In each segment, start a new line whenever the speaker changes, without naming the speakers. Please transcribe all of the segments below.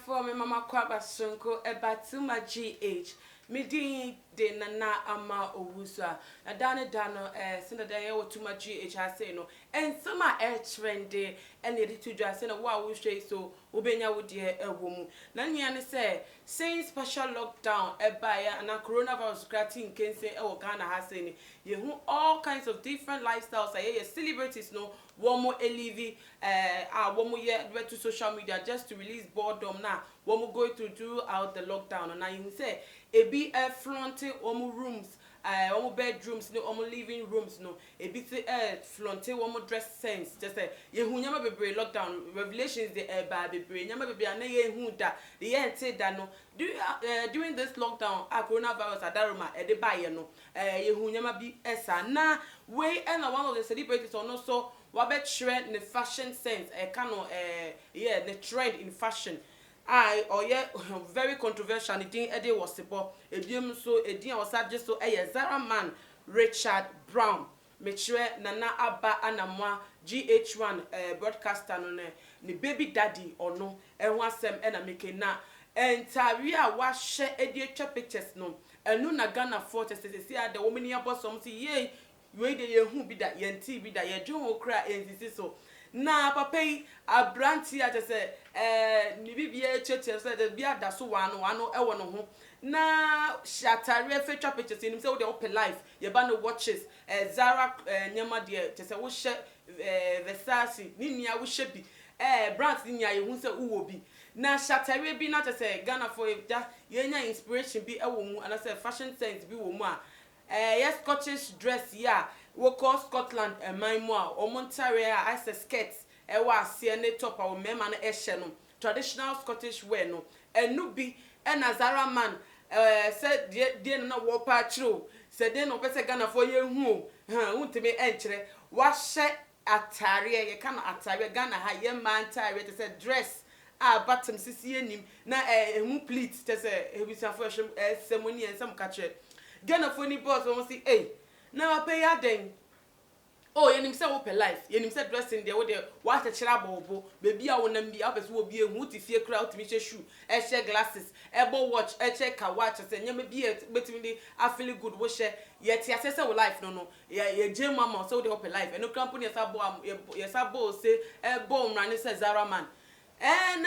For me, Mama Kwaba Sunko, Ebatuma GH. Midi de Nana Ama Owusa. Adana Dano, Senator Tuma GH, I say no. And some are trendy, and the two just in a wow, we say so. Ubenya would dear a woman. Nanyana say, saying special lockdown, a buyer, and a coronavirus gratting can say, oh, Ghana has any. You all kinds of different lifestyles. I celebrities no. One more Elivi, one more year to social media just to release boredom now. One more going to do out the lockdown. And now you say, it be a fronting one more rooms, one more bedrooms, no, one more living rooms, no. It be fronting one more dress sense. Just say, you who never be lockdown. Revelations the baby brain, never be a nay who that the end said that no. During this lockdown, coronavirus at Daruma, at the buyer, no, you who never be esa. Now, way and one of the celebrities on also. Wabet trend in the fashion sense, the trend in fashion. Very controversial. It didn't was support. It was just so Zara man Richard Brown. Metre Nana Abba Anamoah GH1 broadcaster no ni baby daddy or no and one sem and making na and Taria was share pictures no and no na Ghana forte say the woman here boss some say yay. We de ye hu bi da ye nti bi da ye dwon ho kra ensisi so na papa yi abranti a say ni bibia cheche say de bia da so wano e wo no ho na shatare feature pictures ni say wo de open life ye ba no watches Zara nyama de say wo hye Versace ni nia wo hye bi brands ni nia ye hu say wo bi na shatare bi na say Ghana for ye nya inspiration bi e wo mu and say fashion sense bi wo mu a yes, Scottish dress, yeah. We call Scotland and my more or Montaria as a skirt, a was CNA top or memman esheno, traditional Scottish wear no, and nubi and Azara man said, dear no war true, said then of Ghana for you who to me entry, wash set at Taria, you cannot at Taria Ghana, high young man Taria to say dress. Bottom CCN, na who pleats to say, with some fresh ceremony and some catcher. Ghana funny boss won't see, eh? Now I pay your den. Oh, you himself open life. You himself dressing there with the water trouble, baby. I want be up as will be a multi fear crowd to meet your shoe, a share glasses, elbow watch, a check a watch, and you may be between the I feel good washer. Yet, yes, I life, no, yeah, your gym mama so the open life, and no company as a sabo say, a bone running says Zara man. And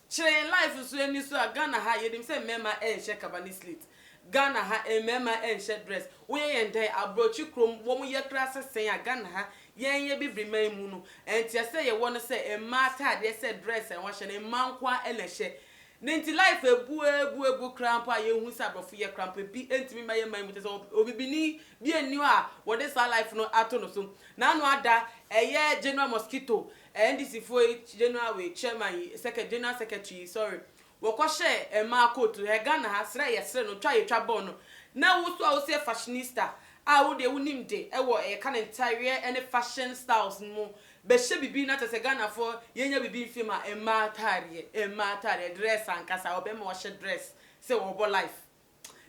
train life is when you saw Ghana high, you say, Mema and check up on this slit. Ghana ha emema and shed dress. We and they abroach you chrome, woman your classes say a Ghana ha, ye be remain muno. And just say you wanna say a matter, they said dress and washing a manqua and a shed. Ninty life a boo crampa, you who sab of your cramp be entering my mind with us Obinim, be a new what is our life no atonosum. Now no other a year general mosquito, and this is for general way, chairman, second general secretary, sorry. Wakoshe e marco to Ghana has no try a trabono. Now also I will say fashionista. I would unim de a can entire any fashion styles more. But she be not as a Ghana for yenya be fima a matari dress and casa or wash dress. So over life.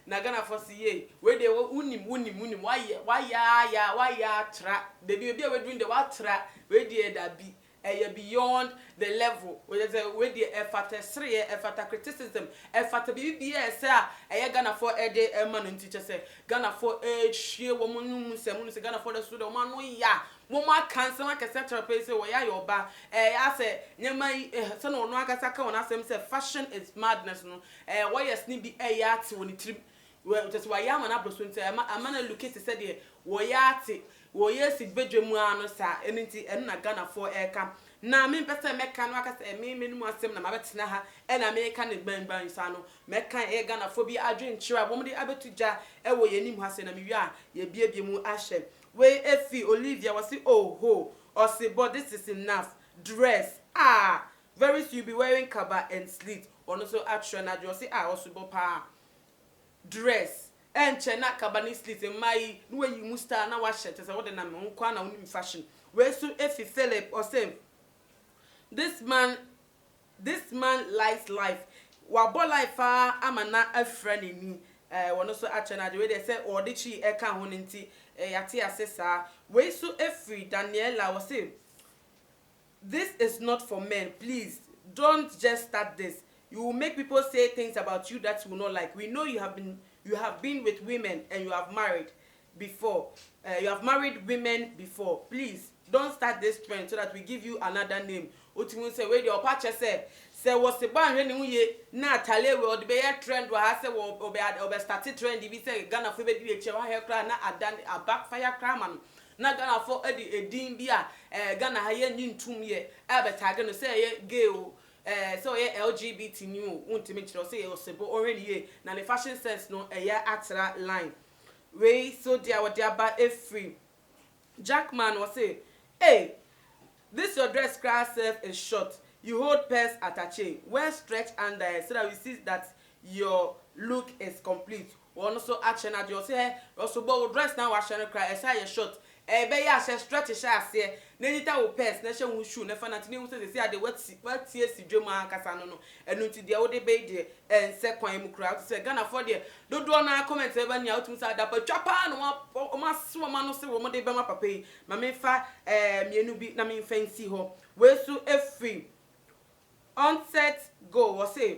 Na Ghana for see where they were unim why ya trap. The baby we doing the what trap where that be. Beyond the level with the effort criticism effort BBS Ghana for a day a man and teacher say Ghana for a sheer woman Ghana for the student man ya woman cancer like a center place where your bar I say my son or no Nagasaka on us say fashion is madness no why a snippy a yard when it trip well just why I'm an apple say a man look at said here wayati wo yes bedwemu ano sa eniti na Ghana for air camp na me pese meka no aka say me mu asem na mabetena ha e na me ka ne ban sa no meka e Ghana for bi adwen kira bom de abetuja e wo yenim ha se na me wi a ye biebie mu ahye we efi Olivia was say oh ho or say but this is enough dress very soon you be wearing kaba and slit or no so action na jo say also pa dress and chena kabani slit in my when you musta na wash it as what na me nkwa na unim fashion we so efi Philip or say this man likes life wa bo life amana a friend ni one also achana the way they say or the chi eka ho nti yate asesa we so efri Daniela was say this is not for men. Please don't just start this. You will make people say things about you that you will not like. We know you have been with women and you have married before. You have married women before. Please don't start this trend so that we give you another name. Otimu say where the opache say was the ban when you na tale we or the be trend wa say we started trend bi say Ghana for be di eche wa hair cry na adan a backfire cry man. Na Ghana for a din bi a Ghana ha ye ntum ye e be tag no say ye gay o so ye LGBT new untimi chiro say ye osebo already ye na the fashion sense no e ya atra line we so dia what dia ba e free Jackman was say hey this your dress class self is short you hold purse attache wear stretch under so that we see that your look is complete we also action at you say also but dress now wash and cry say you short be ya she stretch she ase na nita wo purse na she wo shoe na fa na tini wo say say what tie si dwoma akasa no no enu ti dia wo de be de ense kwan mu kura say Ghana for de dodo na comment e ba nia otum say da pa twapa no o ma so ma no say wo mo de be ma papa yi ma me fa mienu bi na me fancy ho we su efri onset go was say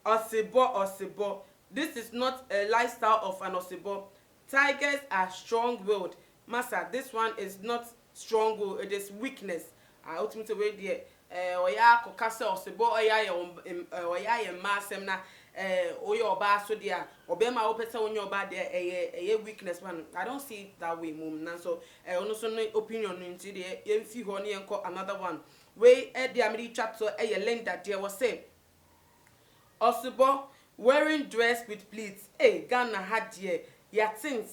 osebo this is not a lifestyle of an osebo. Tigers are strong-willed. Massa, this one is not strong will, it is weakness. I ultimately way there oya kokase osebo oya ye masem na oya oba so dia obema wo pese onye oba there a weakness man. I don't see it that way mum na so ono so no opinion no nti there yemfi ho ne enko another one we the amiri chapter Linda there was say osebo wearing dress with pleats Ghana had there yatin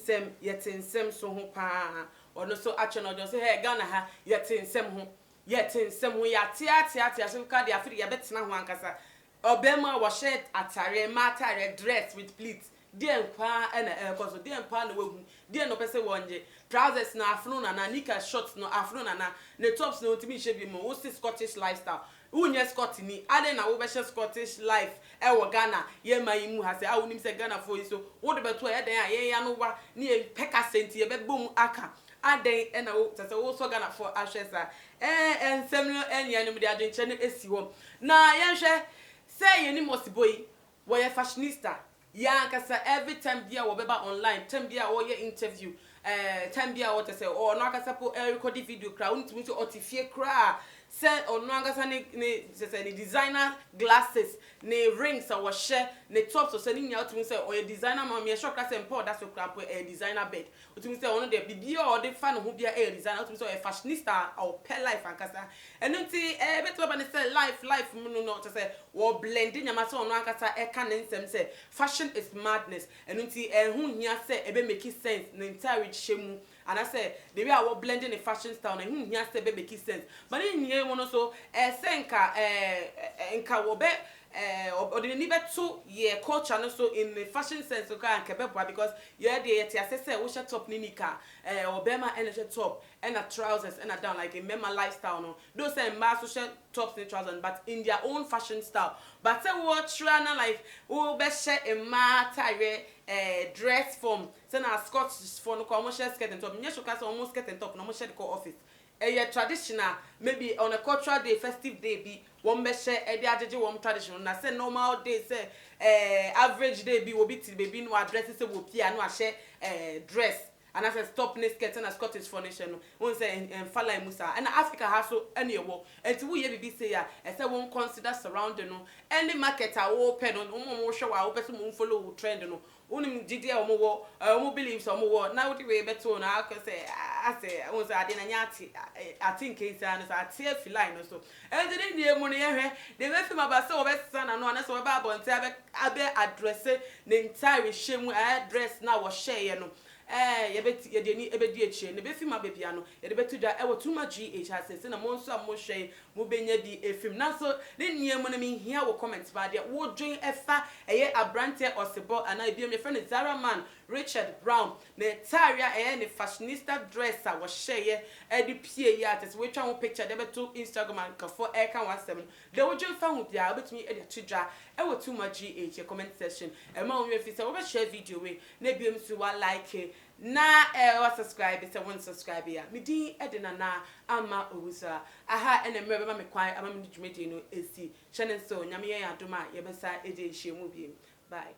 sem so ho pa ono so action ojo say hey Ghana ha yatin sem ho yate so ka dia afiri ya betena ho ankasa obema wa shirt atare matare dress with pleats dia nkwa na koso dia mpa na wehu dia no pese wonje trousers na afro na nika shorts no afro na ne tops no timi shebi mo wo Scottish lifestyle unye Scott ni ade na wo be Scottish life e wo Ghana ye mayimu ha se awunim se Ghana for so wo de beto e den ayen ya no wa ni e peka senti e be bom aka aden e na wo se wo so Ghana for ahwesa ensem no enya no de adwenche no esi ho na ye hwe say ye ni mosiboyi wo ye fashionista ya kasa every time bia wo beba online time bia wo ye interview time bia wo te say oh no akasa po record video kra untimi so otifie kra say ono angasa ni designer glasses ni rings or share ni tops so say ni nya otumi say or designer ma me shop class and that's so crap a designer bed otumi say ono de bibia or de fan ho bia a designer otumi say a fashionista or pay life ankasa enunti beto ba ni say life no to say wo blend nyama say ono ankasa e ka ne nsem say fashion is madness enunti hu hia say e be make sense na entire shemu. And I say the way I was blending the fashion style and here say be make sense. But in here one also senka enka wobe or the need 2 year culture no so in the fashion sense okay and kebeba because you had the say we top ninika or bema energy top and a trousers and a down like a mema lifestyle no those say social tops and trousers but in their own fashion style but say what trana like we be share a matire dress form say na Scotch for no commercial skirt and top nyesho ka say almost skirt and top no mo share the office traditional maybe on a cultural day festive day be one be share e ajeje one traditional na say normal day say average day be will be till baby no address say will pia no share dress and as a stop ne skirt and a Scottish furniture no won say fala musa and Africa has so any wo enti wo ye bibi say ya e say won consider surrounding no any market a wo pe no mo hwe wa wo pe so mo follow trend no unim didi e omo beliefs omo na wo di we beto na aka say ase won say ade na nyati ati nke say na say ati afi line no so e de ni emu no ye hwe de be fi ma ba say wo be sana no na so we ba bonte abe address ne entire shemu address na wo share ye no yebeti yedeni ebedi echi ne befi ma bebia no yede betu da ewo tuma GH asese na mo nso a mo hwe mo benya bi efim na so ne niemu na me hia wo comment ba de wo dwen efa eye abrante osebo ana ebiem ne friend Zara man Richard Brown ne taria ne fashionista dresser wo hyeye edi pie ya atese we twa ho picture de betu Instagram and kafo kan wasem de wo dwen fa ho bia obetumi edi atudwa ewo tuma GH comment section ma wo fi se wo be share video we na ebiem so wa like na wa subscribe se won subscribe ya me din edina na ama owusa aha ene mrebe ma me kwan ama me dwumedi no esi channel so nyame yen adoma ye besa eje hye biem bye.